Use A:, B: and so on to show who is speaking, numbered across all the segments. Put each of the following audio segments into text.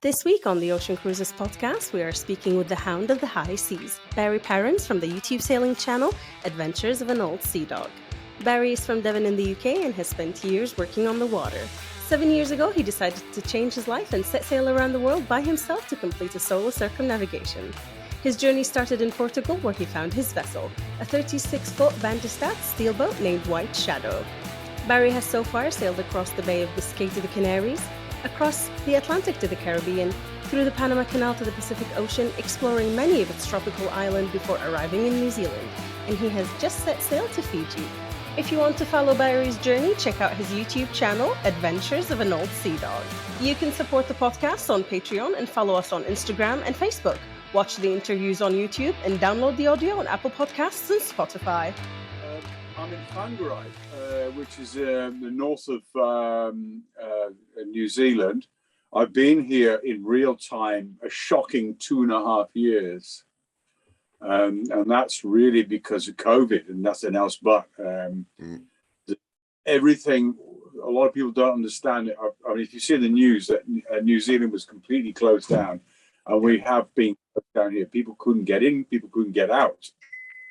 A: This week on the Ocean Cruises podcast, we are speaking with the Hound of the High Seas, Barry Perrins from the YouTube sailing channel Adventures of an Old Seadog. Barry is from Devon in the UK and has spent years working on the water. 7 years ago, he decided to change his life and set sail around the world by himself to complete a solo circumnavigation. His journey started in Portugal, where he found his vessel, a 36-foot Van de Stadt steelboat named Old Seadog. Barry has so far sailed across the Bay of Biscay to the Canaries, across the Atlantic to the Caribbean, through the Panama Canal to the Pacific Ocean, exploring many of its tropical islands before arriving in New Zealand, and he has just set sail to Fiji. If you want to follow Barry's journey, check out his YouTube channel, Adventures of an Old Seadog. You can support the podcast on Patreon and follow us on Instagram and Facebook. Watch the interviews on YouTube and download the audio on Apple Podcasts and Spotify.
B: I'm in Canaries, which is the north of New Zealand. I've been here in real time a shocking 2.5 years. And that's really because of COVID and nothing else but. Everything, a lot of people don't understand it. I mean, if you see in the news that New Zealand was completely closed down, and we have been closed down here, people couldn't get in, people couldn't get out.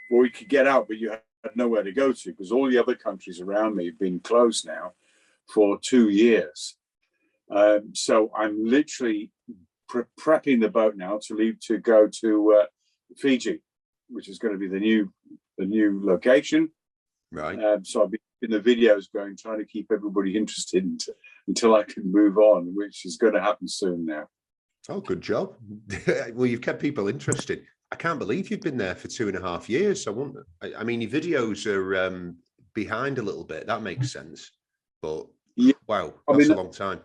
B: Well, you could get out, but you had nowhere to go to because all the other countries around me have been closed now for 2 years. So I'm literally prepping the boat now to leave to go to Fiji, which is going to be the new location.
C: Right.
B: So I've been in the videos going, trying to keep everybody interested until I can move on, which is going to happen soon now.
C: Oh, good job. Well, you've kept people interested. I can't believe you've been there for 2.5 years. I mean, your videos are behind a little bit. That makes sense. But yeah, wow, that's a long time.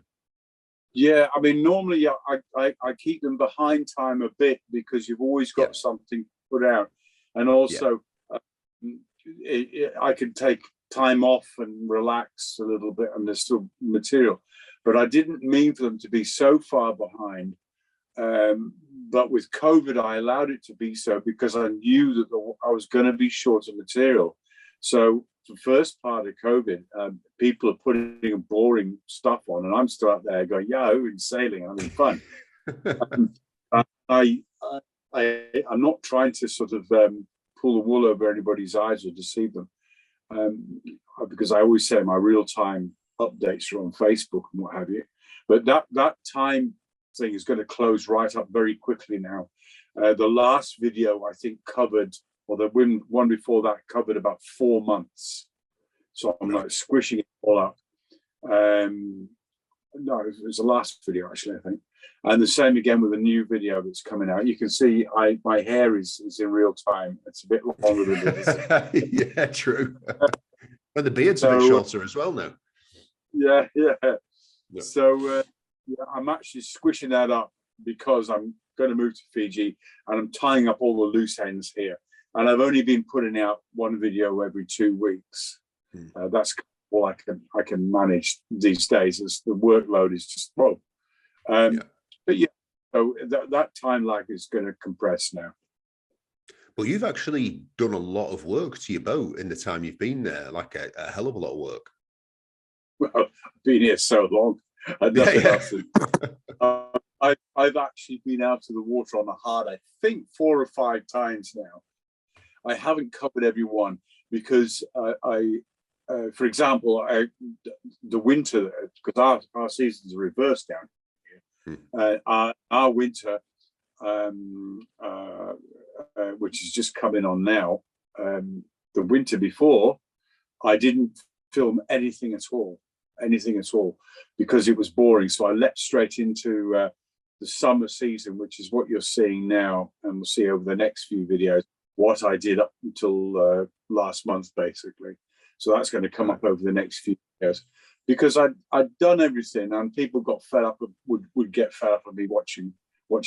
B: Yeah, I mean, normally I keep them behind time a bit because you've always got something to put out. And also, I can take time off and relax a little bit and there's still material. But I didn't mean for them to be so far behind. But with COVID, I allowed it to be so because I knew that I was going to be short of material. So the first part of COVID, people are putting boring stuff on, and I'm still out there going, "Yeah, I'm sailing, I'm having fun." I'm not trying to sort of pull the wool over anybody's eyes or deceive them, because I always say my real-time updates are on Facebook and what have you. But that time thing is going to close right up very quickly now. The last video I think covered, or the one before that covered about 4 months. So I'm like squishing it all up. No, it was the last video actually, I think. And the same again with the new video that's coming out. You can see my hair is in real time. It's a bit longer than this.
C: Yeah, true. And the beard's a bit shorter as well now.
B: Yeah. So I'm actually squishing that up because I'm going to move to Fiji and I'm tying up all the loose ends here. And I've only been putting out one video every 2 weeks. That's all I can manage these days, as the workload is just whoa. But yeah, so that time lag is going to compress now.
C: Well, you've actually done a lot of work to your boat in the time you've been there, like a hell of a lot of work.
B: Well, I've been here so long. Nothing else. I've actually been out to the water on the hard, I think 4 or 5 times now. I haven't covered every one because for example, the winter, because our seasons are reversed down here. Our winter, which is just coming on now, the winter before, I didn't film anything at all, because it was boring. So I leapt straight into the summer season, which is what you're seeing now, and we'll see over the next few videos what I did up until last month, basically. So that's going to come up over the next few years, because I'd done everything, and people got fed up, would get fed up of me watching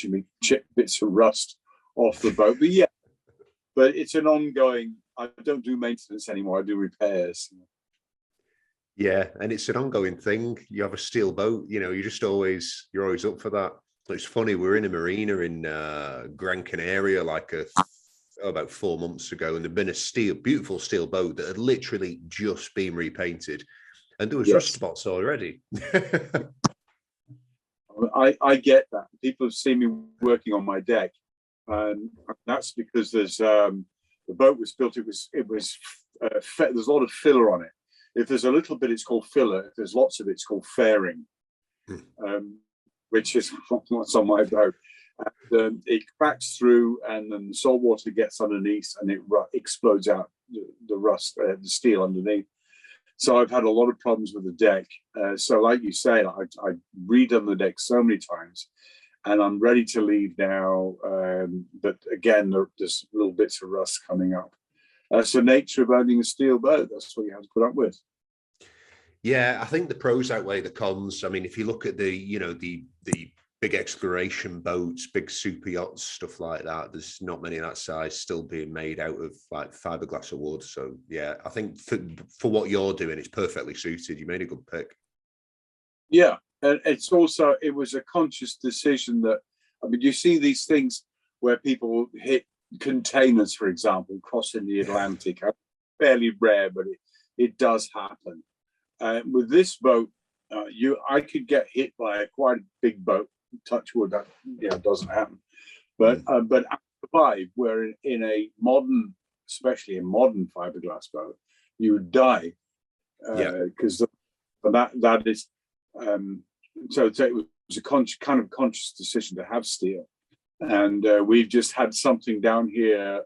B: me chip bits of rust off the boat. But it's an ongoing. I don't do maintenance anymore. I do repairs.
C: Yeah, and it's an ongoing thing. You have a steel boat, you're always up for that. It's funny, we're in a marina in Gran Canaria about 4 months ago, and there'd been a beautiful steel boat that had literally just been repainted, and there was rust spots already.
B: I get that. People have seen me working on my deck, and that's because there's the boat was built. There's a lot of filler on it. If there's a little bit, it's called filler. If there's lots of it, it's called fairing, which is what's on my boat. And, it cracks through, and then the salt water gets underneath, and it explodes out the rust, the steel underneath. So I've had a lot of problems with the deck. So like you say, I've redone the deck so many times, and I'm ready to leave now. But again, there's little bits of rust coming up. That's the nature of owning a steel boat. That's what you have to put up with.
C: Yeah, I think the pros outweigh the cons. I mean, if you look at the big exploration boats, big super yachts, stuff like that, there's not many of that size still being made out of like fiberglass or wood. So yeah, I think for what you're doing, it's perfectly suited. You made a good pick.
B: Yeah, and it was a conscious decision that, I mean, you see these things where people hit containers, for example, crossing the Atlantic. Fairly rare, but it does happen. With this boat, I could get hit by quite a big boat. Touch wood, that doesn't happen. But I survived. Where in a modern, especially a modern fiberglass boat, you would die because that is. So it was a kind of conscious decision to have steel, and we've just had something down here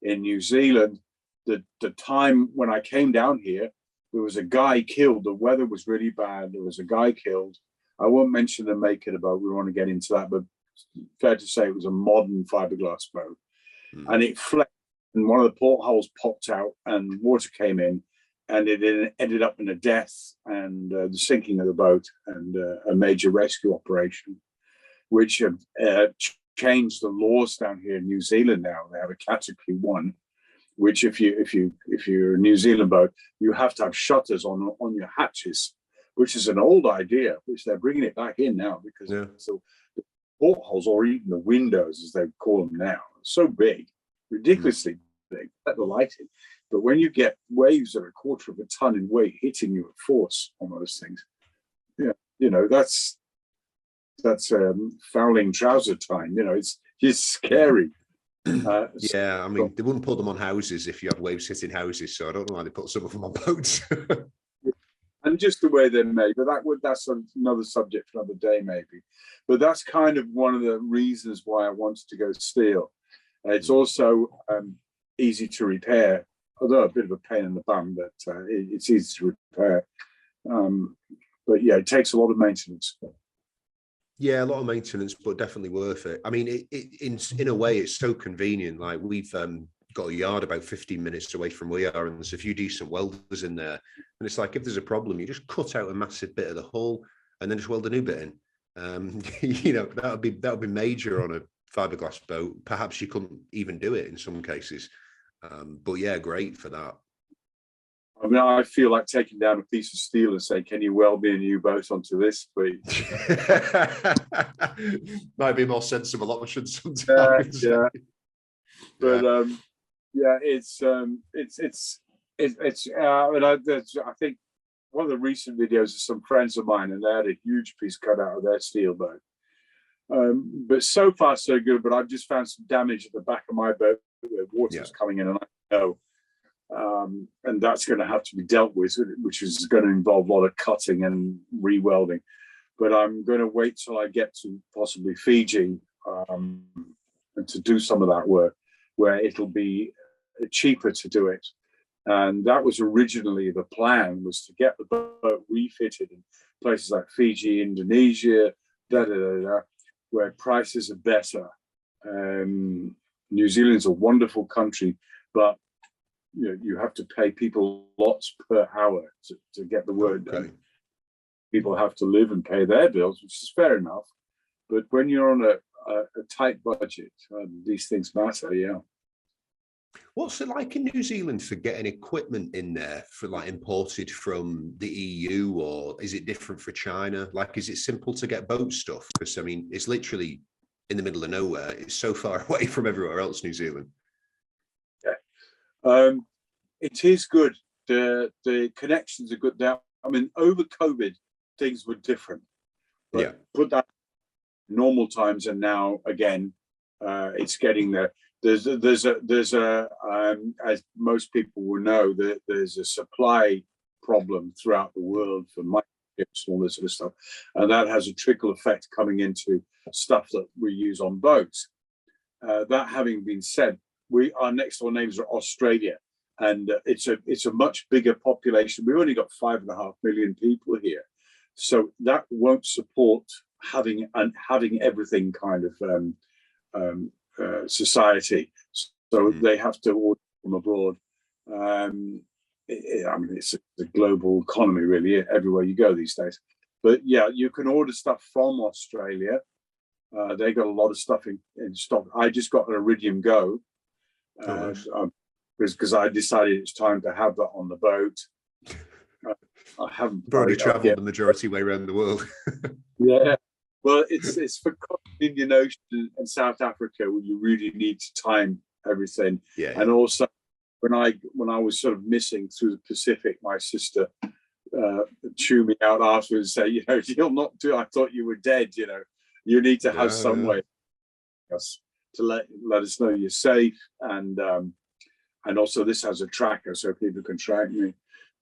B: in New Zealand. The time when I came down here, there was a guy killed. The weather was really bad. There was a guy killed. I won't mention the make of the boat. We want to get into that, but fair to say it was a modern fiberglass boat. And it flexed, and one of the portholes popped out, and water came in, and it ended up in a death and the sinking of the boat and a major rescue operation, which changed the laws down here in New Zealand. Now they have a Category 1, which if you're a New Zealand boat, you have to have shutters on your hatches, which is an old idea, which they're bringing it back in now because the portholes, or even the windows, as they call them now, are so big, ridiculously big, let the light in. But when you get waves of a quarter of a ton in weight hitting you at force on those things, that's fouling trouser time. It's scary.
C: Yeah, I mean, they wouldn't put them on houses if you have waves hitting houses, so I don't know why they put some of them on boats.
B: And just the way they're made, but that's another subject for another day, maybe. But that's kind of one of the reasons why I wanted to go steel. It's also easy to repair, although a bit of a pain in the bum, but it's easy to repair. But yeah, it takes a lot of maintenance.
C: Yeah, a lot of maintenance, but definitely worth it. I mean, in a way, it's so convenient. Like we've got a yard about 15 minutes away from where we are, and there's a few decent welders in there. And it's like, if there's a problem, you just cut out a massive bit of the hull and then just weld a new bit in. That would be major on a fiberglass boat. Perhaps you couldn't even do it in some cases. But yeah, great for that.
B: I mean, I feel like taking down a piece of steel and saying, "Can you weld me a new boat onto this, please?"
C: Might be a more sensible option sometimes.
B: Yeah. But I think one of the recent videos of some friends of mine, and they had a huge piece cut out of their steel boat. But so far so good. But I've just found some damage at the back of my boat. The water's coming in, and I know. And that's going to have to be dealt with, which is going to involve a lot of cutting and re-welding. But I'm going to wait till I get to possibly Fiji and to do some of that work, where it'll be cheaper to do it. And that was originally the plan, was to get the boat refitted in places like Fiji, Indonesia, where prices are better. New Zealand's a wonderful country, but you have to pay people lots per hour to get the work done. People have to live and pay their bills, which is fair enough. But when you're on a tight budget, these things matter, yeah.
C: What's it like in New Zealand for getting equipment in there for like imported from the EU, or is it different for China? Like, is it simple to get boat stuff? Because I mean, it's literally in the middle of nowhere. It's so far away from everywhere else, New Zealand.
B: Yeah, it is good. The connections are good now. I mean, over COVID, things were different. But put that normal times, and now again, it's getting there. There's a as most people will know, that there's a supply problem throughout the world for microchips and all this sort of stuff, and that has a trickle effect coming into stuff that we use on boats. That having been said, our next door neighbours are Australia, and it's a much bigger population. We've only got 5.5 million people here, so that won't support having everything kind of society. So they have to order from abroad. I mean, it's a global economy, really, everywhere you go these days. But yeah, you can order stuff from Australia. They got a lot of stuff in stock. I just got an Iridium Go because I decided it's time to have that on the boat. I haven't
C: already travelled the majority way around the world.
B: Yeah, well, it's for the Indian Ocean and South Africa where you really need to time everything.
C: Yeah.
B: And also, when I was sort of missing through the Pacific, my sister chewed me out afterwards and say, you'll not do. I thought you were dead. You need to have some way to let us know you're safe, and also this has a tracker so people can track me.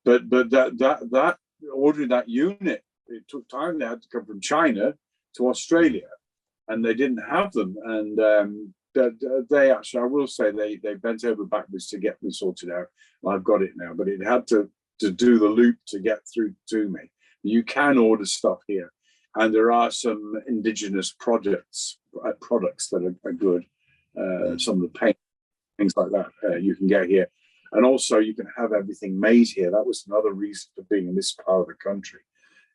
B: But that ordering that unit, it took time. They had to come from China to Australia, and they didn't have them. And they actually, I will say, they bent over backwards to get me sorted out. I've got it now, but it had to do the loop to get through to me. You can order stuff here, and there are some indigenous products that are good. Some of the paint, things like that, you can get here. And also, you can have everything made here. That was another reason for being in this part of the country.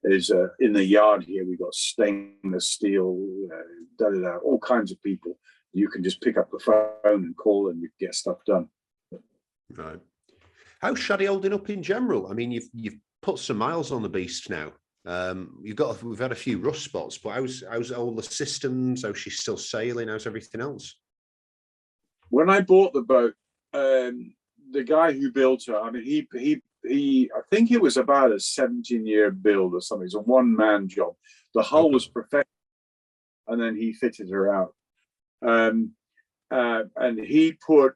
B: Is in the yard here, we've got stainless steel, all kinds of people. You can just pick up the phone and call, and you get stuff done.
C: Right. How's Shaddy holding up in general? I mean, you've put some miles on the beast now. We've had a few rust spots, but how's all the systems? How's she still sailing? How's everything else?
B: When I bought the boat, the guy who built her, I mean, he I think it was about a 17-year build or something. It's a one-man job. The hull was perfect, and then he fitted her out. And he put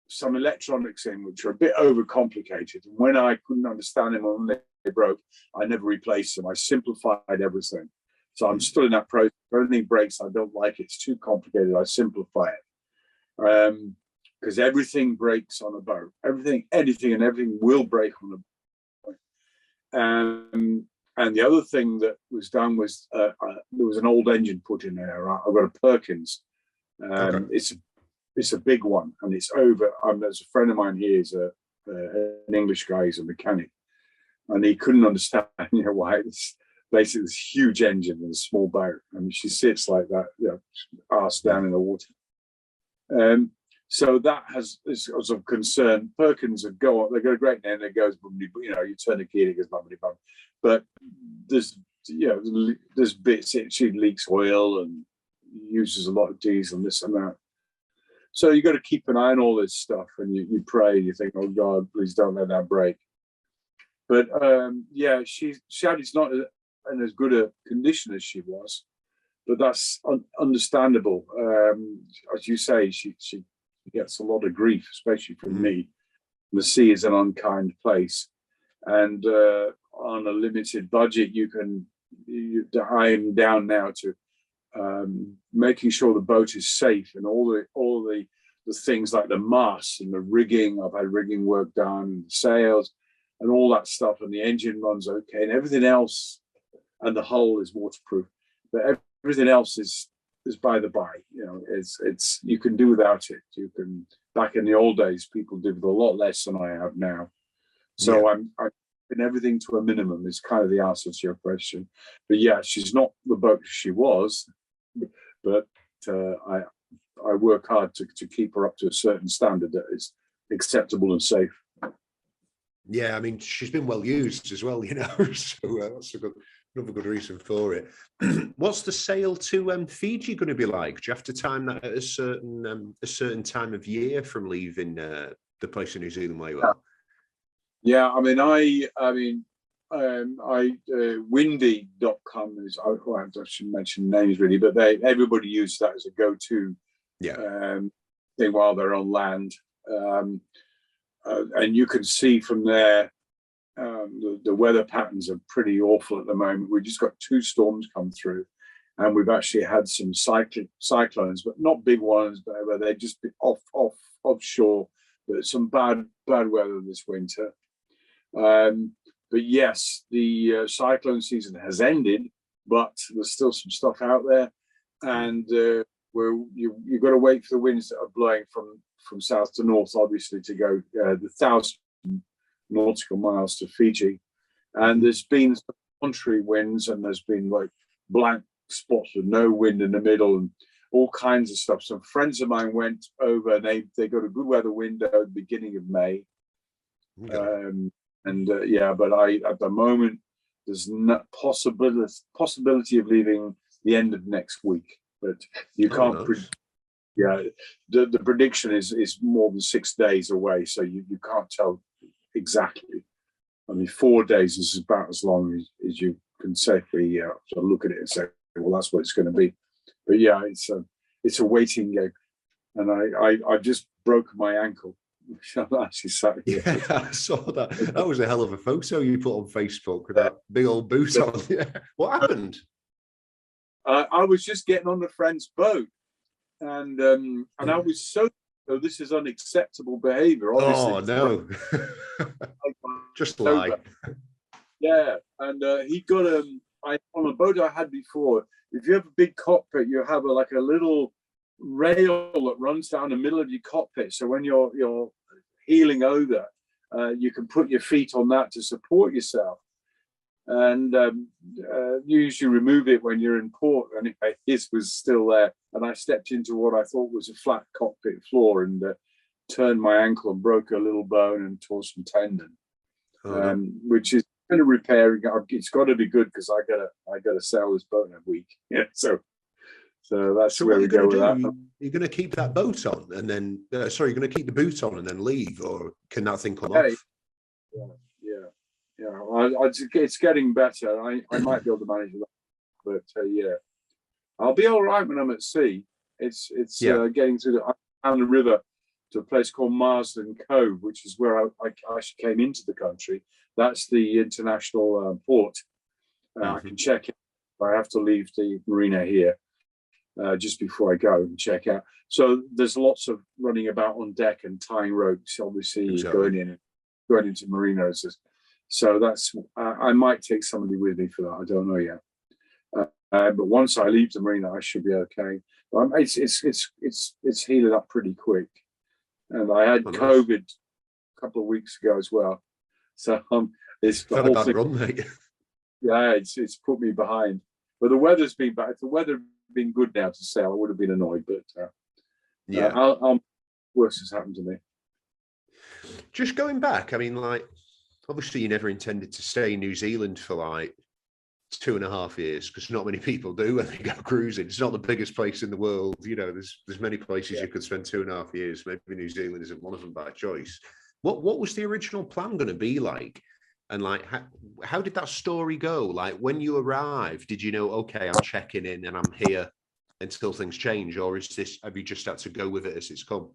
B: some electronics in which are a bit overcomplicated. And when I couldn't understand them when they broke, I never replaced them. I simplified everything. So I'm still in that process. If anything breaks, I don't like it. It's too complicated. I simplify it. Because everything breaks on a boat. Anything and everything will break on a boat. And the other thing that was done was there was an old engine put in there. I've got a Perkins. It's a big one, and it's over. There's a friend of mine here, is an English guy. He's a mechanic, and he couldn't understand why it's basically this huge engine in a small boat. I mean, she sits like that, arse down in the water. So that is of concern. Perkins would go on. They got a great name. That goes, you turn the key and it goes bumpity bum. But there's bits. She leaks oil and uses a lot of diesel and this and that. So you got to keep an eye on all this stuff, and you pray. You think, oh God, please don't let that break. But Shaddy's not in as good a condition as she was, but that's understandable. As you say, she gets a lot of grief, especially from me. The sea is an unkind place, and on a limited budget, I'm down now to making sure the boat is safe, and all the things like the masts and the rigging. I've had rigging work done, sails, and all that stuff, and the engine runs okay, and everything else, and the hull is waterproof. But everything else is by the by. It's you can do without it. You can. Back in the old days, people did with a lot less than I have now. So I'm in everything to a minimum is kind of the answer to your question. But yeah, she's not the boat she was, but I work hard to keep her up to a certain standard that is acceptable and safe.
C: Yeah, I mean, she's been well used as well, so that's another good reason for it. What's the sail to Fiji going to be like? Do you have to time that at a certain time of year from leaving the place in New Zealand where you are?
B: Yeah, I mean, windy.com is, I shouldn't mention names really, but everybody uses that as a go-to thing while they're on land. And you can see from there, the weather patterns are pretty awful at the moment. We just got 2 storms come through, and we've actually had some cyclones, but not big ones, but they're just offshore. But some bad weather this winter. But yes, the cyclone season has ended, but there's still some stuff out there, and you've got to wait for the winds that are blowing from south to north, obviously, to go the 1,000 nautical miles to Fiji. And there's been some contrary winds, and there's been like blank spots with no wind in the middle and all kinds of stuff. Some friends of mine went over, and they got a good weather window at the beginning of May. Okay. But at the moment, there's no possibility of leaving the end of next week. But you can't. Nice. The prediction is more than 6 days away, so you can't tell exactly. I mean, 4 days is about as long as you can safely sort of look at it and say, well, that's what it's going to be. But yeah, it's a waiting game, and I just broke my ankle. I'm actually sat here.
C: Yeah, I saw that. That was a hell of a photo you put on Facebook with that big old boot on. What happened?
B: I was just getting on a friend's boat, and I was so this is unacceptable behaviour.
C: Oh no! Just lie.
B: Yeah, and he got on a boat I had before. If you have a big cockpit, you have a little rail that runs down the middle of your cockpit. So when you're heeling over, you can put your feet on that to support yourself. And you usually remove it when you're in port. Anyway, his was still there, and I stepped into what I thought was a flat cockpit floor and turned my ankle and broke a little bone and tore some tendon, which is kind of repairing. It's got to be good because I gotta sail this boat in a week. Yeah, so that's where we go with that.
C: You're going to keep that boat on, and then you're going to keep the boot on and then leave, or can that thing come off? Yeah.
B: It's getting better. I might be able to manage that, but I'll be all right when I'm at sea. It's getting through down the river to a place called Marsden Cove, which is where I actually came into the country. That's the international port. I can check it. I have to leave the marina here just before I go and check out. So there's lots of running about on deck and tying ropes, obviously, going into marinas. So that's I might take somebody with me for that. I don't know yet. But once I leave the marina, I should be okay. It's healing up pretty quick. And I had COVID a couple of weeks ago as well. So it's the whole thing. Run, mate. Yeah, it's put me behind. But the weather's been bad. If the weather had been good now to sail, I would have been annoyed. But worse has happened to me.
C: Just going back, I mean, obviously you never intended to stay in New Zealand for 2.5 years, because not many people do when they go cruising. It's not the biggest place in the world. There's many places you could spend 2.5 years. Maybe New Zealand isn't one of them by choice. What was the original plan going to be like? And how did that story go? When you arrived, did you know, okay, I'm checking in and I'm here until things change, or have you just had to go with it as it's come?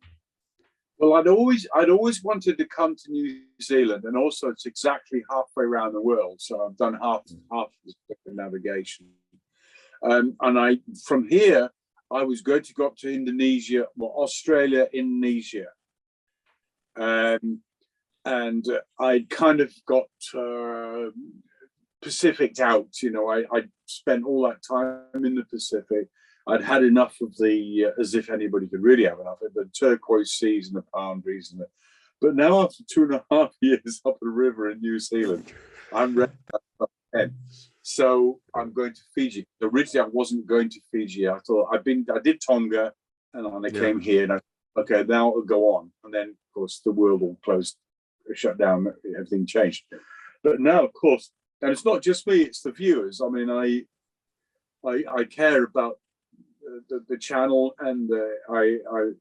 B: Well, I'd always wanted to come to New Zealand, and also it's exactly halfway around the world. So I've done half the circumnavigation, and from here I was going to go up to Indonesia, Australia, Indonesia, and I kind of got Pacificed out. I spent all that time in the Pacific. I'd had enough of the, as if anybody could really have enough of the turquoise seas and the palm trees but now after 2.5 years up the river in New Zealand, I'm ready to head. So I'm going to Fiji. Originally, I wasn't going to Fiji. I thought I did Tonga, and then I came here, and okay, now it'll go on. And then, of course, the world all closed, shut down, everything changed. But now, of course, and it's not just me; it's the viewers. I mean, I care about the channel, and I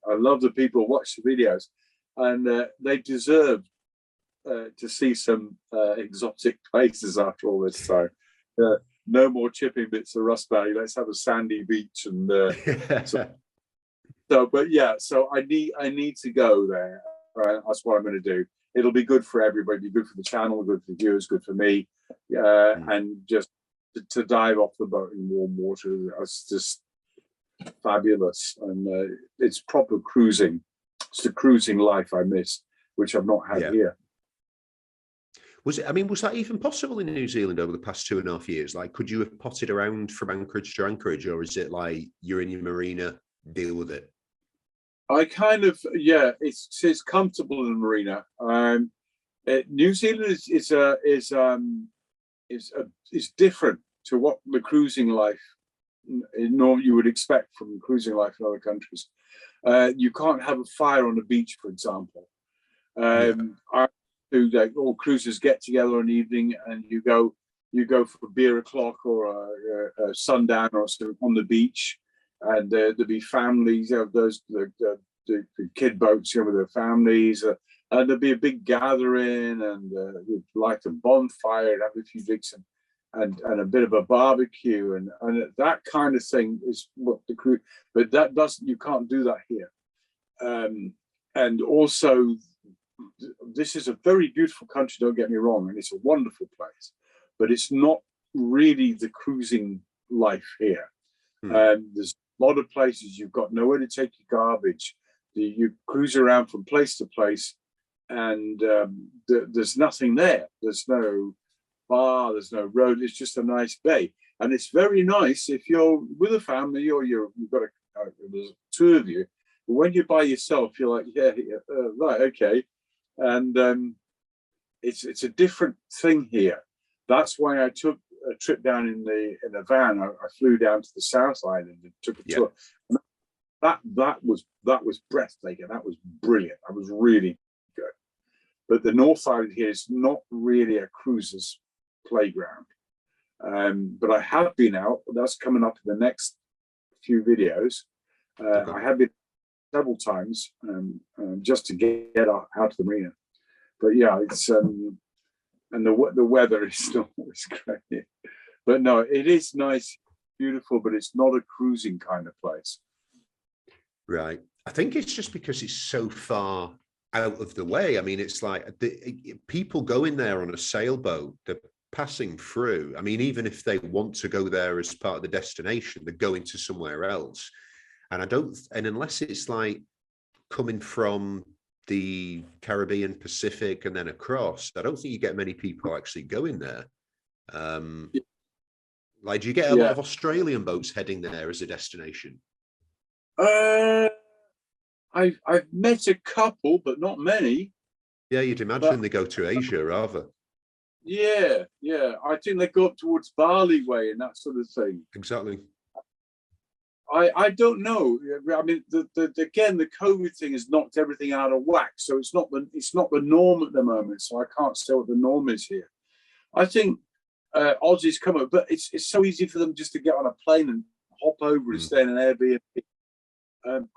B: love the people who watch the videos, and they deserve to see some exotic places after all this. So no more chipping bits of Rust Valley. Let's have a sandy beach and but yeah. So I need to go there. Right? That's what I'm going to do. It'll be good for everybody. It'll be good for the channel, good for the viewers, good for me, and just to dive off the boat in warm water. It's just fabulous, and it's proper cruising. It's the cruising life I miss, which I've not had here.
C: Was it? I mean, was that even possible in New Zealand over the past 2.5 years? Like, could you have potted around from anchorage to anchorage, or is it like you're in your marina, deal with it?
B: I kind of it's comfortable in the marina. New Zealand is different to what the cruising life you would expect from cruising life in other countries. You can't have a fire on the beach, for example. All cruisers get together in the evening, and you go for beer o'clock or a sundown or something on the beach, and there'll be families. Those the kid boats, with their families, and there'll be a big gathering, and you'd light a bonfire and have a few drinks and a bit of a barbecue, and that kind of thing is what the cruise. But you can't do that here. And also, this is a very beautiful country, don't get me wrong, and it's a wonderful place, but it's not really the cruising life here. There's a lot of places you've got nowhere to take your garbage. You cruise around from place to place, and there's nothing there. There's no bar, there's no road. It's just a nice bay, and it's very nice if you're with a family or you've got there's two of you. But when you're by yourself, you're like, right, okay. And it's a different thing here. That's why I took a trip down in a van. I flew down to the South Island and took a tour. And that was breathtaking. That was brilliant. That was really good. But the North Island here is not really a cruiser's playground. But I have been out. That's coming up in the next few videos. I have been several times just to get out of the marina. But yeah, it's and the weather is not always great. But no, it is nice, beautiful, but it's not a cruising kind of place.
C: Right. I think it's just because it's so far out of the way. I mean, it's like people go in there on a sailboat, they're passing through. I mean, even if they want to go there as part of the destination, they're going to somewhere else. And unless it's like coming from the Caribbean, Pacific, and then across, I don't think you get many people actually going there. Like, do you get a lot of Australian boats heading there as a destination?
B: I've met a couple, but not many.
C: Yeah, you'd imagine they go to Asia rather.
B: Yeah. I think they go up towards Bali way and that sort of thing.
C: Exactly.
B: I don't know. I mean, again, the COVID thing has knocked everything out of whack. So it's not the norm at the moment. So I can't say what the norm is here. I think Aussies come up, but it's so easy for them just to get on a plane and hop over and stay in an Airbnb.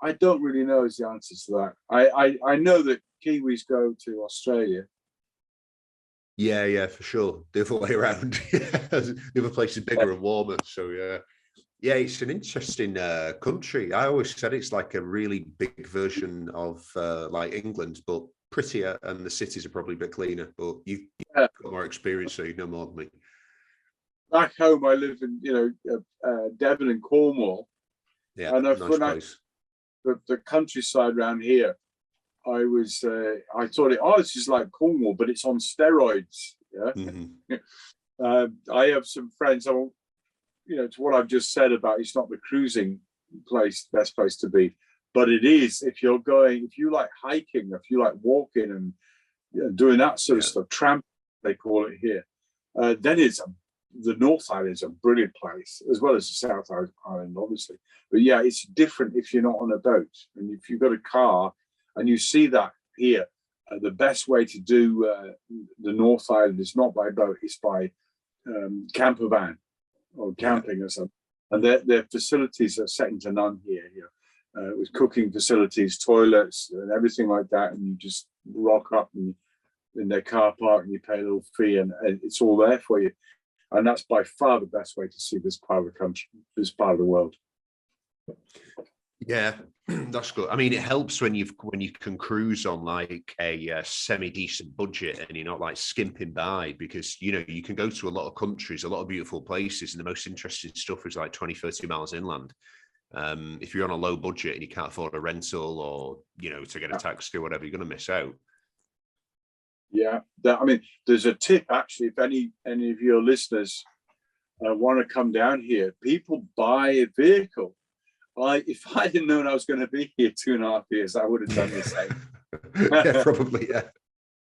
B: I don't really know is the answer to that. I know that Kiwis go to Australia.
C: Yeah, for sure. The other way around. The other place is bigger and warmer. So yeah, it's an interesting country. I always said it's like a really big version of like England, but prettier, and the cities are probably a bit cleaner. But you've got more experience, so you know more than me.
B: Back home, I live in Devon and Cornwall.
C: Yeah,
B: and
C: nice place.
B: The countryside around here, I thought this is like Cornwall, but it's on steroids. Yeah.
C: Mm-hmm.
B: I have some friends. To what I've just said about it's not the cruising best place to be, but it is if you like hiking, if you like walking and doing that sort of stuff, tramp they call it here. Then the North Island is a brilliant place, as well as the South Island, obviously. But yeah, it's different if you're not on a boat, and if you've got a car, and you see that here. The best way to do the North Island is not by boat; it's by camper van or camping or something. And their facilities are second to none here. With cooking facilities, toilets, and everything like that. And you just rock up and in their car park, and you pay a little fee, and it's all there for you. And that's by far the best way to see this part of the country, this part of the world.
C: Yeah, that's good. I mean, it helps when you can cruise on like a semi-decent budget and you're not like skimping by, because, you know, you can go to a lot of countries, a lot of beautiful places, and the most interesting stuff is like 20, 30 miles inland. If you're on a low budget and you can't afford a rental, or, you know, to get a taxi or whatever, you're going to miss out.
B: Yeah, I mean, there's a tip actually. If any of your listeners want to come down here, people buy a vehicle. If I didn't know I was going to be here 2.5 years, I would have done the same.
C: Yeah, probably. Yeah.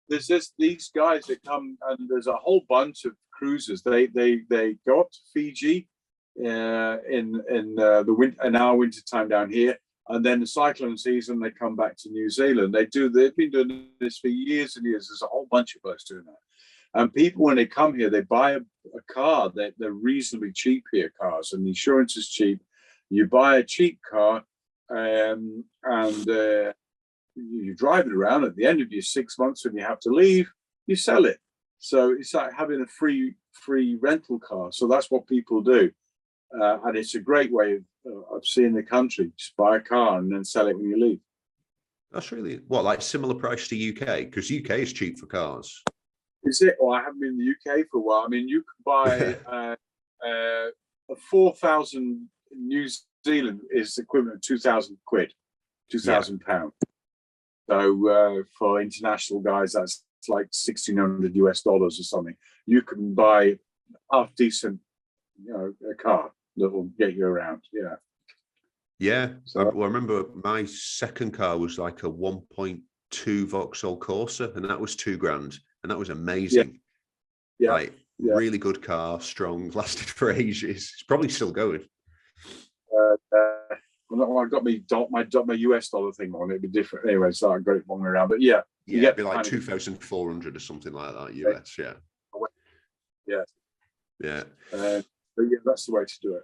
B: There's just these guys that come, and there's a whole bunch of cruisers. They go up to Fiji in the winter, in our winter time down here, and then the cyclone season they come back to New Zealand. They've been doing this for years and years. There's a whole bunch of us doing that. And people, when they come here, they buy a car. They're reasonably cheap here, cars, and the insurance is cheap. You buy a cheap car, and you drive it around. At the end of your 6 months, when you have to leave, you sell it. So it's like having a free rental car. So that's what people do, and it's a great way of seeing the country. Just buy a car and then sell it when you leave.
C: That's really like similar price to UK, because UK is cheap for cars.
B: Is it? Well, I haven't been in the UK for a while. I mean, you can buy a 4,000 New Zealand is equivalent to 2,000 quid, 2,000 pounds. So for international guys, that's like $1,600 US or something. You can buy half decent, you know, a car that will get you around. Yeah.
C: Yeah. So, I remember my second car was like a 1.2 Vauxhall Corsa, and that was $2,000, and that was amazing.
B: Yeah.
C: Like, really good car, strong, lasted for ages. It's probably still going.
B: Well, I got my US dollar thing on. It'd be different anyway, so I got it one way around. But yeah,
C: it'd be like 2,400 or something like that US. Yeah.
B: But yeah, that's the way to do it.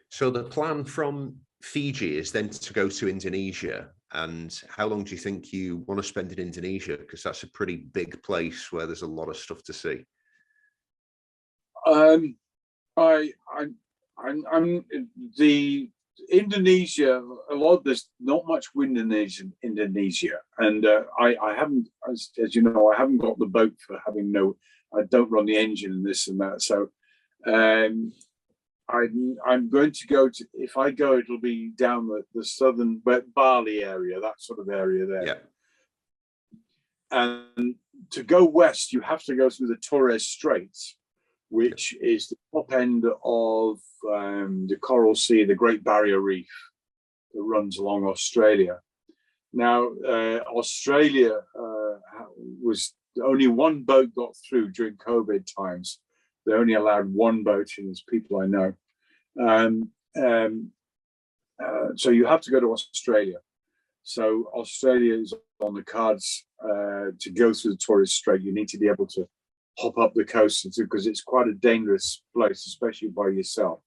C: So the plan from Fiji is then to go to Indonesia. And how long do you think you want to spend in Indonesia? Because that's a pretty big place where there's a lot of stuff to see.
B: I'm the Indonesia. A lot. There's not much wind in Indonesia, and I haven't, as you know, I haven't got the boat for having I don't run the engine and this and that. So, I'm going to go to. If I go, it'll be down the southern Bali area, that sort of area there.
C: Yeah.
B: And to go west, you have to go through the Torres Straits, which is the top end of the Coral Sea, the Great Barrier Reef that runs along Australia. Now, Australia was only one boat got through during COVID times. They only allowed one boat in, as people I know. So you have to go to Australia. So Australia is on the cards to go through the Torres Strait. You need to be able to hop up the coast, because it's quite a dangerous place, especially by yourself.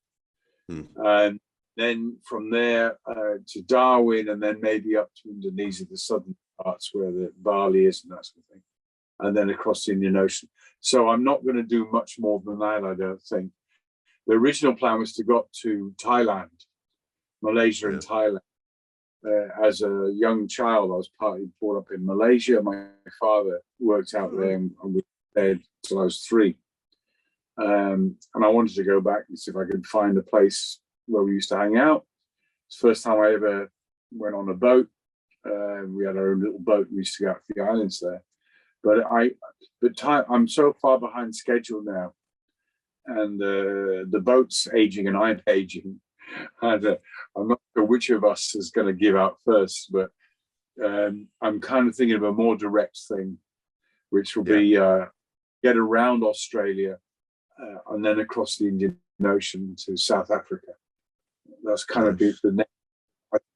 B: And then from there to Darwin, and then maybe up to Indonesia, the southern parts where the Bali is and that sort of thing, and then across the Indian Ocean. So I'm not going to do much more than that, I don't think. The original plan was to go up to Thailand, Malaysia and Thailand. As a young child, I was partly brought up in Malaysia. My father worked out there, and we were there till I was 3. And I wanted to go back and see if I could find a place where we used to hang out. It's the first time I ever went on a boat. We had our own little boat. We used to go out to the islands there. But I'm so far behind schedule now, and the boat's aging and I'm aging. And I'm not sure which of us is going to give out first, but I'm kind of thinking of a more direct thing, which will be get around Australia and then across the Indian Ocean to South Africa. That's kind of the next.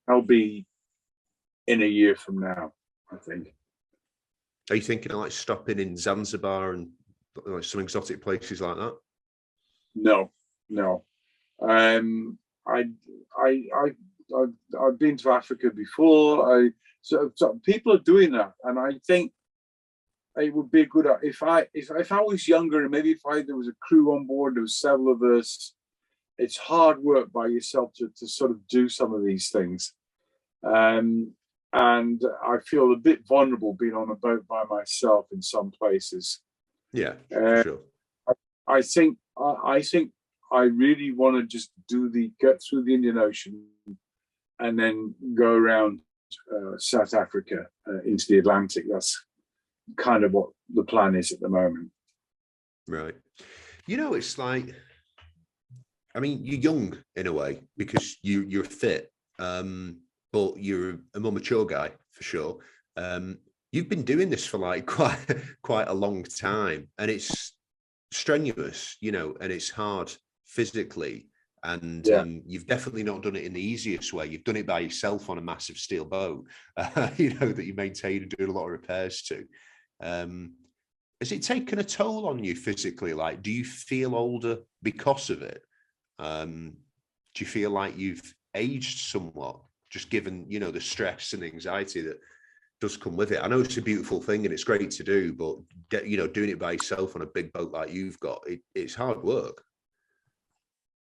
B: I'll be in a year from now, I think.
C: Are you thinking of like stopping in Zanzibar and like some exotic places like that?
B: No. I've been to Africa before. So people are doing that, and I think it would be a good if I was younger and maybe there was a crew on board, there was several of us. It's hard work by yourself to sort of do some of these things, and I feel a bit vulnerable being on a boat by myself in some places.
C: Yeah, for sure.
B: I think I really want to just get through the Indian Ocean and then go around South Africa into the Atlantic. That's kind of what the plan is at the moment. Right.
C: It's like, I mean, you're young in a way because you're fit, but you're a more mature guy for sure. You've been doing this for like quite a long time, and it's strenuous, and it's hard physically. And you've definitely not done it in the easiest way. You've done it by yourself on a massive steel boat, that you maintain and do a lot of repairs to. Has it taken a toll on you physically? Like, do you feel older because of it? Do you feel like you've aged somewhat, just given, the stress and anxiety that does come with it? I know it's a beautiful thing and it's great to do, but doing it by yourself on a big boat like you've got, it's hard work.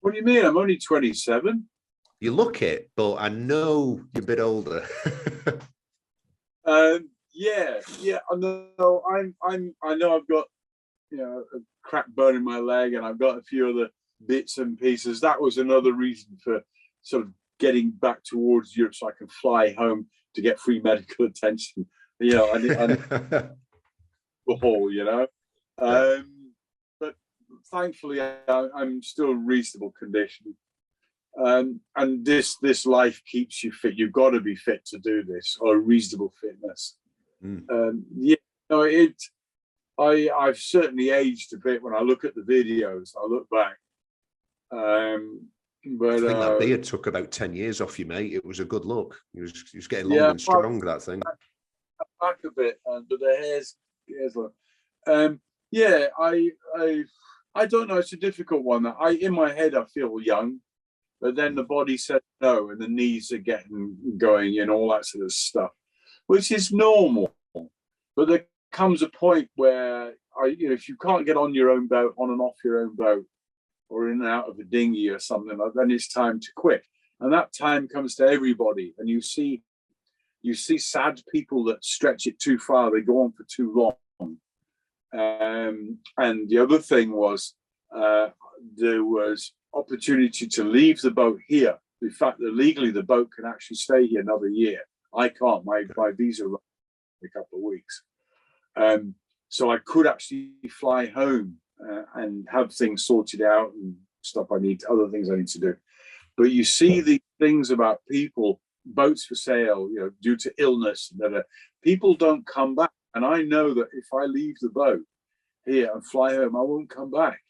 B: What do you mean? I'm only 27.
C: You look it, but I know you're a bit older.
B: Yeah. I know. I know I've got a cracked bone in my leg, and I've got a few other bits and pieces. That was another reason for sort of getting back towards Europe, so I can fly home to get free medical attention. I need the haul. But thankfully, I'm still in reasonable condition. And this life keeps you fit. You've got to be fit to do this, or reasonable fitness. I've certainly aged a bit when I look at the videos. I look back. But
C: I think that beard took about 10 years off you, mate. It was a good look. He was getting long and strong, that thing.
B: Back a bit, but the hair's long. I don't know. It's a difficult one. In my head, I feel young, but then the body says no, and the knees are getting going and all that sort of stuff, which is normal. But there comes a point where if you can't get on your own boat, on and off your own boat, or in and out of a dinghy or something, then it's time to quit. And that time comes to everybody. And you see sad people that stretch it too far. They go on for too long. And the other thing was there was opportunity to leave the boat here. In fact, that legally the boat can actually stay here another year. I can't. My visa runs in a couple of weeks. So I could actually fly home and have things sorted out and stuff other things I need to do. But you see these things about people, boats for sale, due to illness, and people don't come back. And I know that if I leave the boat here and fly home, I won't come back.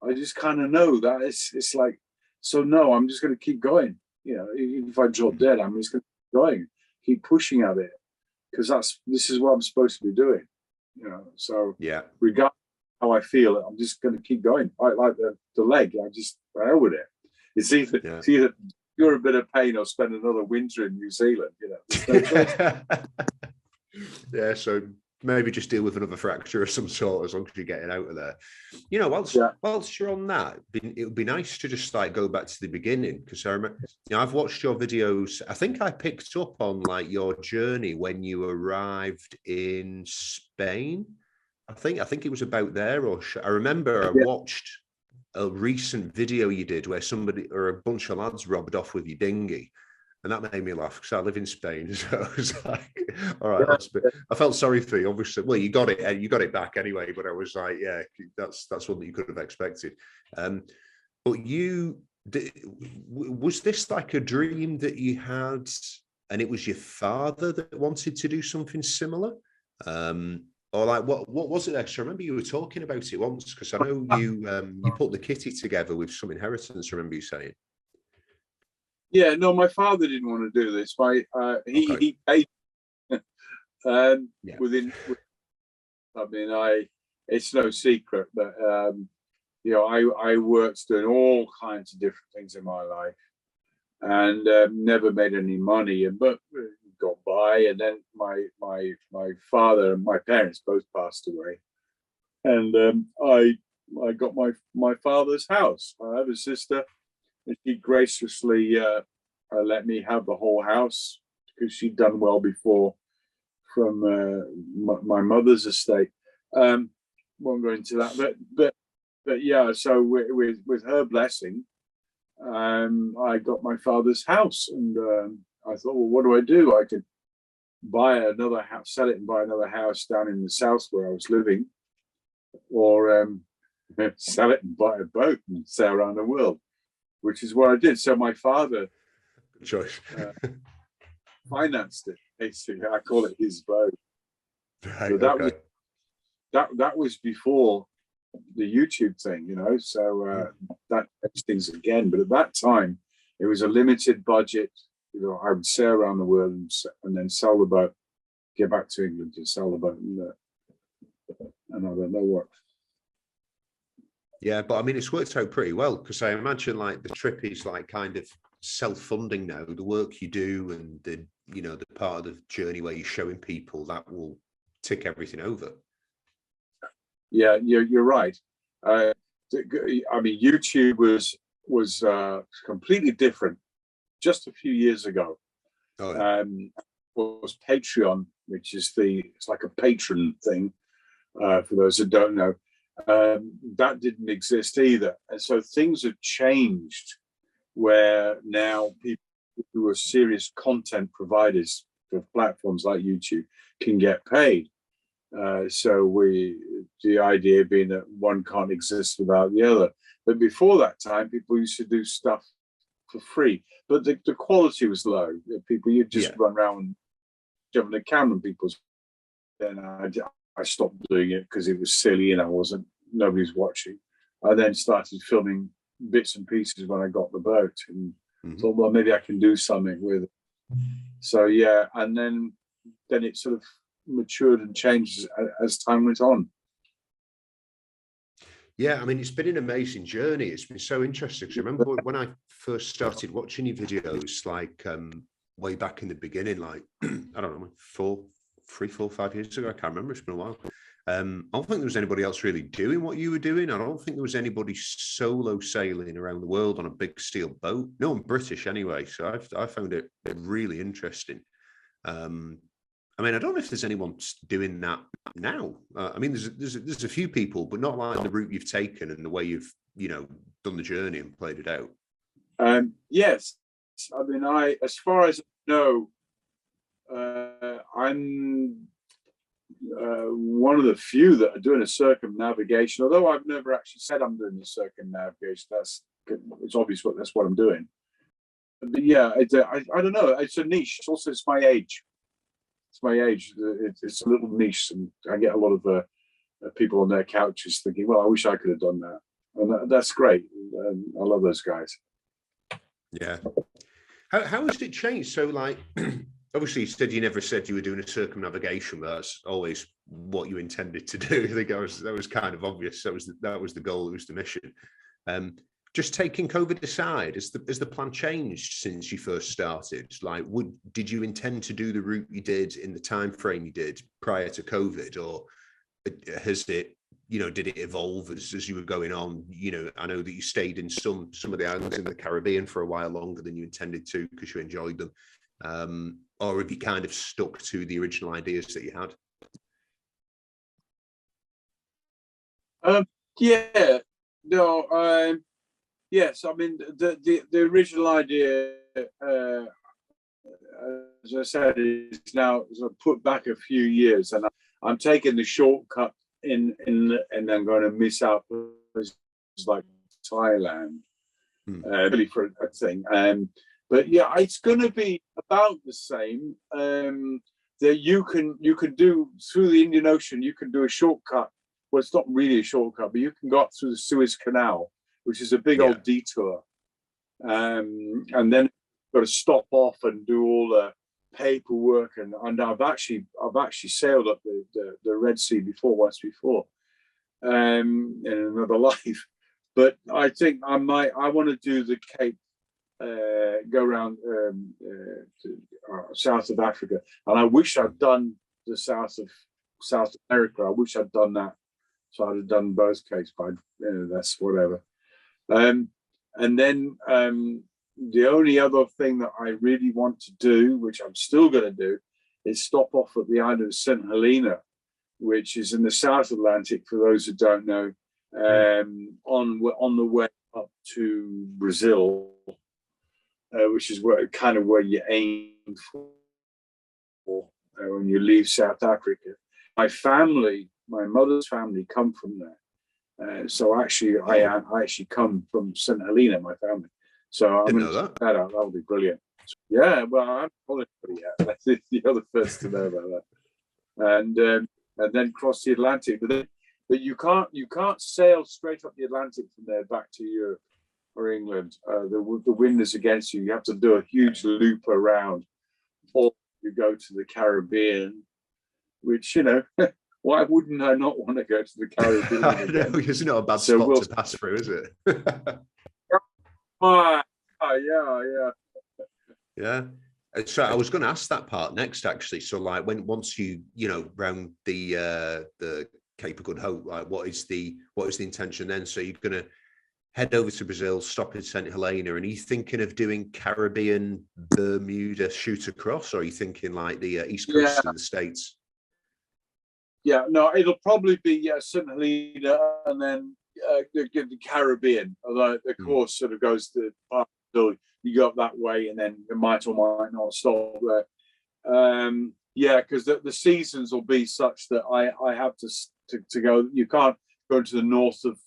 B: I just kind of know that it's like, so no, I'm just going to keep going. Even if I drop dead, I'm just going to keep going, keep pushing at it, because this is what I'm supposed to be doing. So regardless how I feel, I'm just going to keep going. I like the leg. I hell with it. It's either you're a bit of pain or spend another winter in New Zealand.
C: Yeah, so maybe just deal with another fracture of some sort as long as you're getting out of there. Whilst you're on that, it would be nice to just like go back to the beginning, because I remember, I've watched your videos. I think I picked up on like your journey when you arrived in Spain. I think it was about there, I remember I watched a recent video you did where somebody or a bunch of lads robbed off with your dinghy. And that made me laugh because I live in Spain. So I was like, all right, I felt sorry for you, obviously. Well, you got it back anyway, but I was like, yeah, that's one that you could have expected. But was this like a dream that you had, and it was your father that wanted to do something similar? Or like, what was it there? Because I remember you were talking about it once, because I know you put the kitty together with some inheritance, I remember you saying.
B: Yeah, no, my father didn't want to do this. He paid within. I mean, it's no secret that I worked doing all kinds of different things in my life, and never made any money, but got by. by, and then my father and my parents both passed away, and I got my father's house. I have a sister, and she graciously let me have the whole house because she'd done well before from my mother's estate. Won't go into that, but yeah. So with her blessing, I got my father's house, and I thought, well, what do I do? I could buy another house, sell it, and buy another house down in the south where I was living, or sell it and buy a boat and sail around the world, which is what I did. So my father
C: choice
B: financed it. Basically, I call it his boat.
C: right,
B: But that
C: okay.
B: was that was before the YouTube thing, you know. So that changed things again. But at that time, it was a limited budget. You know, I would sail around the world and then sell the boat, get back to England to sell the boat, and I don't know what.
C: Yeah, but I mean, it's worked out pretty well, because I imagine like the trip is like kind of self-funding now. The work you do and the part of the journey where you're showing people, that will tick everything over.
B: Yeah, you're right. I mean, YouTube was completely different just a few years ago.
C: Oh, yeah.
B: Was Patreon, which is it's like a patron thing, for those that don't know. That didn't exist either, and so things have changed where now people who are serious content providers for platforms like YouTube can get paid. So the idea being that one can't exist without the other. But before that time, people used to do stuff for free, but the quality was low. People, you'd just run around jumping the camera and people's. Then I stopped doing it because it was silly and nobody's watching. I then started filming bits and pieces when I got the boat and thought, well, maybe I can do something with it. So yeah, and then it sort of matured and changed as time went on.
C: Yeah, I mean, it's been an amazing journey. It's been so interesting. Because I remember when I first started watching your videos, like way back in the beginning, like I don't know, 3, 4, 5 years ago. I can't remember. It's been a while. I don't think there was anybody else really doing what you were doing. I don't think there was anybody solo sailing around the world on a big steel boat. No one British anyway. So I found it really interesting. I mean, I don't know if there's anyone doing that now. I mean, there's a few people, but not like the route you've taken and the way you've done the journey and played it out.
B: Yes, I mean, as far as I know, I'm one of the few that are doing a circumnavigation. Although I've never actually said I'm doing a circumnavigation, it's obvious that's what I'm doing. But yeah, I don't know. It's a niche. It's my age. It's my age. It's a little niche, and I get a lot of people on their couches thinking, "Well, I wish I could have done that," and that's great. I love those guys.
C: Yeah. How has it changed? So, like, obviously, you said you never said you were doing a circumnavigation, but that's always what you intended to do. I think that was kind of obvious. That was the goal. It was the mission. Just taking COVID aside, has the plan changed since you first started? Like, did you intend to do the route you did in the time frame you did prior to COVID, or has it, did it evolve as you were going on? I know that you stayed in some of the islands in the Caribbean for a while longer than you intended to because you enjoyed them, or have you kind of stuck to the original ideas that you had?
B: Yeah, no. Yes, I mean the original idea, as I said, is now sort of put back a few years, and I'm taking the shortcut and I'm going to miss out places like Thailand, really for a thing. But yeah, it's going to be about the same. That you can do through the Indian Ocean. You can do a shortcut. Well, it's not really a shortcut, but you can go up through the Suez Canal, which is a big old detour, and then you've got to stop off and do all the paperwork. And I've actually sailed up the Red Sea once before, in another life. But I think I want to do the Cape, go around south of Africa, and I wish I'd done the south of South America. I wish I'd done that, so I'd have done both cases. But that's whatever. And then the only other thing that I really want to do, which I'm still going to do, is stop off at the island of St. Helena, which is in the South Atlantic, for those who don't know, on the way up to Brazil, which is where you aim for when you leave South Africa. My family, my mother's family, come from there. So actually, I actually come from St. Helena, my family. So I'm going to check that out. That'll be brilliant. Yeah, well, I haven't told anybody yet. You're the first to know about that. And then cross the Atlantic. But you can't sail straight up the Atlantic from there back to Europe or England. The wind is against you. You have to do a huge loop around, or you go to the Caribbean, which, why wouldn't I not want to go to the Caribbean?
C: I know, it's not a bad spot to pass through, is it?
B: Yeah.
C: Yeah. So I was going to ask that part next, actually. So, like, once you round the Cape of Good Hope, like, what is the intention then? So you're going to head over to Brazil, stop in St. Helena, and are you thinking of doing Caribbean, Bermuda, shoot across, or are you thinking like the East Coast of the States? Yeah, no, it'll probably be St. Helena and then the Caribbean. Although the course sort of goes to you go up that way, and then it might or might not stop there. Because the seasons will be such that I have to go. You can't go to the north of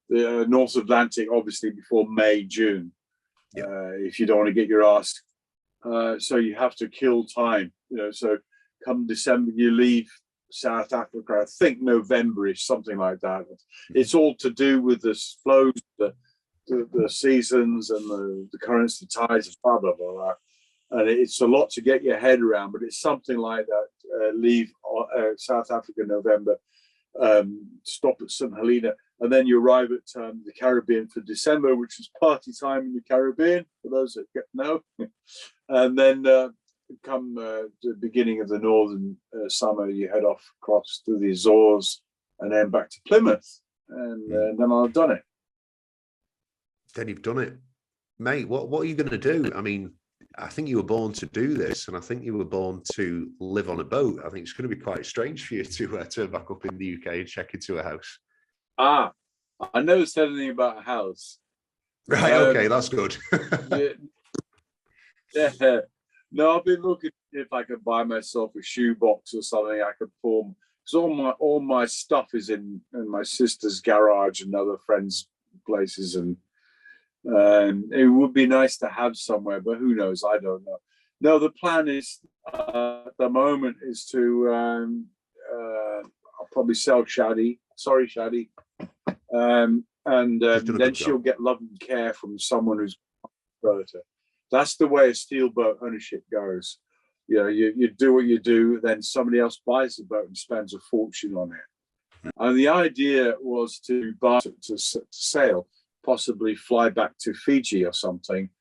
C: the North Atlantic, obviously, before May, June, if you don't want to get your ass. So you have to kill time. So come December, you leave South Africa. I think November-ish, something like that. It's all to do with the flows, the seasons, and the currents, the tides, blah blah blah. And it's a lot to get your head around, but it's something like that. Leave South Africa in November, stop at St. Helena, and then you arrive at the Caribbean for December, which is party time in the Caribbean, for those that know. And then come the beginning of the northern summer, you head off across through the Azores and then back to Plymouth. And then I've done it. Then you've done it. Mate, what are you going to do? I mean, I think you were born to do this, and I think you were born to live on a boat. I think it's going to be quite strange for you to turn back up in the UK and check into a house.
B: I never said anything about a house.
C: Right, okay, that's good.
B: Yeah. No, I've been looking if I could buy myself a shoebox or something I could form. Because all my stuff is in my sister's garage and other friends' places, and it would be nice to have somewhere, but who knows? I don't know. No, the plan is at the moment is to I'll probably sell Shaddy. Sorry, Shaddy. And then she'll get love and care from someone who's a relative. That's the way a steelboat ownership goes. You do what you do, then somebody else buys the boat and spends a fortune on it. And the idea was to buy to sail, possibly fly back to Fiji or something,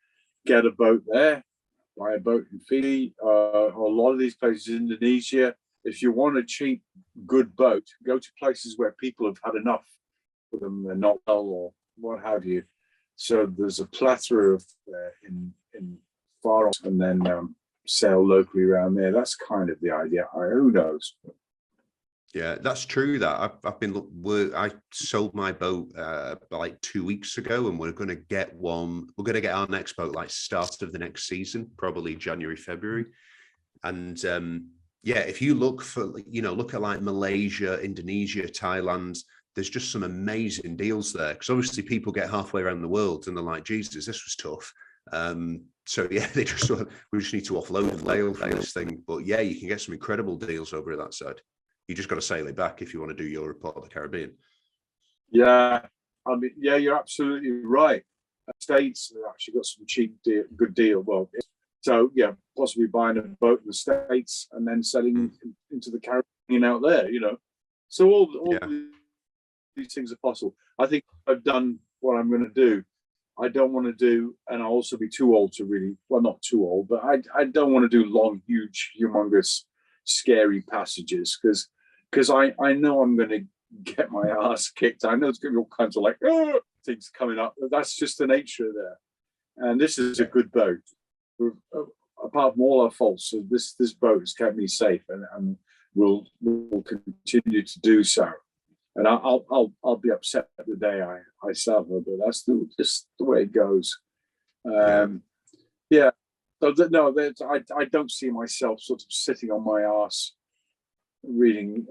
B: get a boat there, buy a boat in Fiji, or a lot of these places, Indonesia. If you want a cheap, good boat, go to places where people have had enough for them, they're not well or what have you. So there's a plethora of in far off, and then sail locally around there. That's kind of the idea. Who knows?
C: Yeah, that's true. That I sold my boat like 2 weeks ago, and we're going to get one. We're going to get our next boat like start of the next season, probably January, February. And if you look at like Malaysia, Indonesia, Thailand, there's just some amazing deals there. Because obviously people get halfway around the world and they're like, Jesus, this was tough. So yeah, we just need to offload and lail for this thing. But yeah, you can get some incredible deals over at that side. You just got to sail it back if you want to do Europe or the Caribbean.
B: Yeah, I mean, yeah, you're absolutely right. States have actually got some good deal. Well, so yeah, possibly buying a boat in the States and then selling into the Caribbean out there. So all these things are possible. I think I've done what I'm going to do. I don't want to do, and I'll also be too old to really, well, not too old, but I don't want to do long, huge, humongous, scary passages because I know I'm going to get my ass kicked. I know it's going to be all kinds of like things coming up. But that's just the nature of there. And this is a good boat. Apart from all our faults, so this boat has kept me safe, and will continue to do so. And I'll be upset the day I sell her, but that's just the way it goes. Yeah. So no, I don't see myself sort of sitting on my arse reading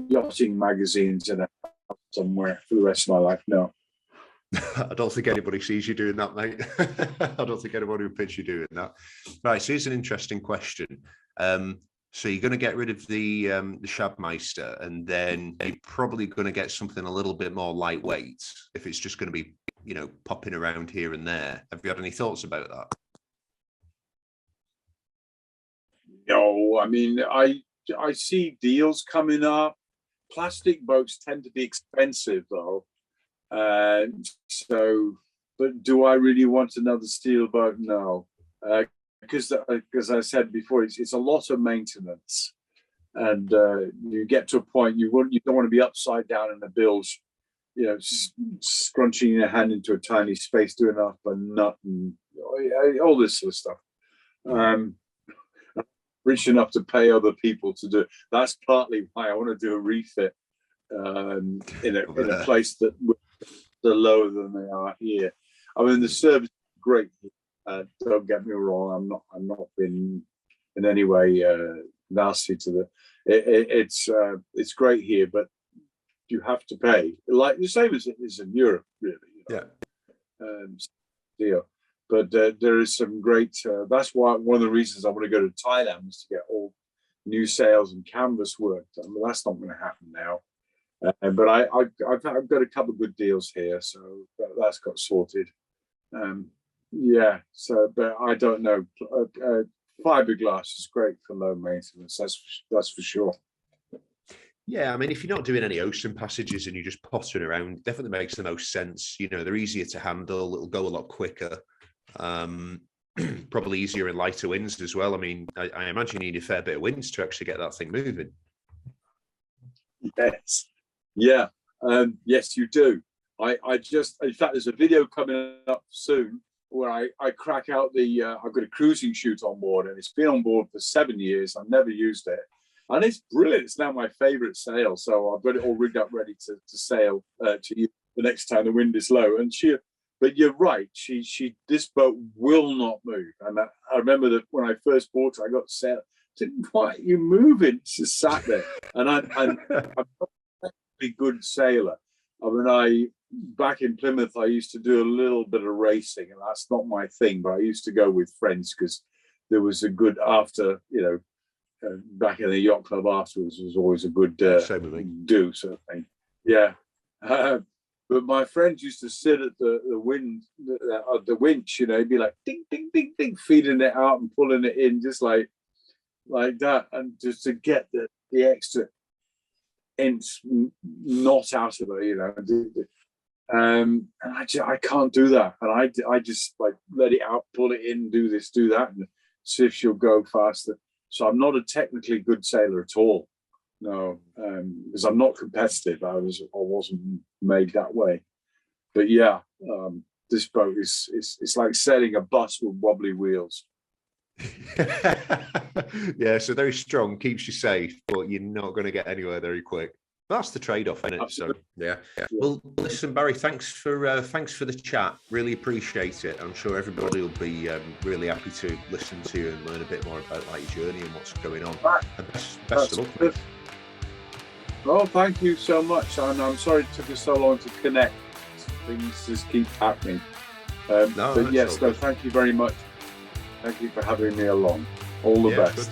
B: yachting magazines in a house somewhere for the rest of my life. No.
C: I don't think anybody sees you doing that, mate. I don't think anybody would pitch you doing that. Right, so here's an interesting question. So you're going to get rid of the Shadmeister, and then you're probably going to get something a little bit more lightweight if it's just going to be, you know, popping around here and there. Have you had any thoughts about that?
B: No, I mean, I see deals coming up. Plastic boats tend to be expensive, though. So, but do I really want another steel boat? No. Because I said before, it's a lot of maintenance, and you get to a point you don't want to be upside down in the bilge, you know, scrunching your hand into a tiny space, doing up a nut and all this sort of stuff. Rich enough to pay other people to do it. That's partly why I want to do a refit in a place that they're lower than they are here. I mean, the service is great. Don't get me wrong. I'm not been in any way nasty to the. It's great here, but you have to pay, like the same as it is in Europe, really. You know? Yeah. Deal. But there is some great. That's why one of the reasons I want to go to Thailand is to get all new sails and canvas worked. I mean, that's not going to happen now. But I've got a couple of good deals here, so that's got sorted. Yeah, so, but I don't know. Fiberglass is great for low maintenance. That's for sure.
C: Yeah, I mean, if you're not doing any ocean passages and you're just pottering around, it definitely makes the most sense. You know, they're easier to handle. It'll go a lot quicker. Probably easier in lighter winds as well. I mean, I imagine you need a fair bit of winds to actually get that thing moving.
B: Yes. Yeah. Yes, you do. I just, in fact, there's a video coming up soon where I crack out I've got a cruising chute on board, and it's been on board for 7 years. I've never used it. And it's brilliant. It's now my favorite sail. So I've got it all rigged up ready to sail to you the next time the wind is low. And but you're right. This boat will not move. And I remember that when I first bought it, I got sail. I said, "Why are you moving?" It's just sat there. And I'm not a good sailor. I mean, back in Plymouth, I used to do a little bit of racing, and that's not my thing. But I used to go with friends because there was a good after, you know, back in the yacht club afterwards was always a good do sort of thing. Yeah. But my friends used to sit at the winch, you know, he'd be like ding, ding, ding, ding, feeding it out and pulling it in just like that, and just to get the extra inch knot out of it, you know. And I can't do that, and I just like let it out, pull it in, do this, do that, and see if she'll go faster. So I'm not a technically good sailor at all. No, because I'm not competitive. I wasn't made that way. But yeah, this boat it's like sailing a bus with wobbly wheels.
C: Yeah, so very strong, keeps you safe, but you're not going to get anywhere very quick. That's the trade-off, isn't it? So yeah. Well, listen, Barry, thanks for the chat. Really appreciate it. I'm sure everybody will be really happy to listen to you and learn a bit more about like your journey and what's going on. And best of luck, mate.
B: Well, thank you so much, and I'm sorry it took us so long to connect. Things just keep happening. But yes, no, thank you very much. Thank you for having me along. All the best. Good.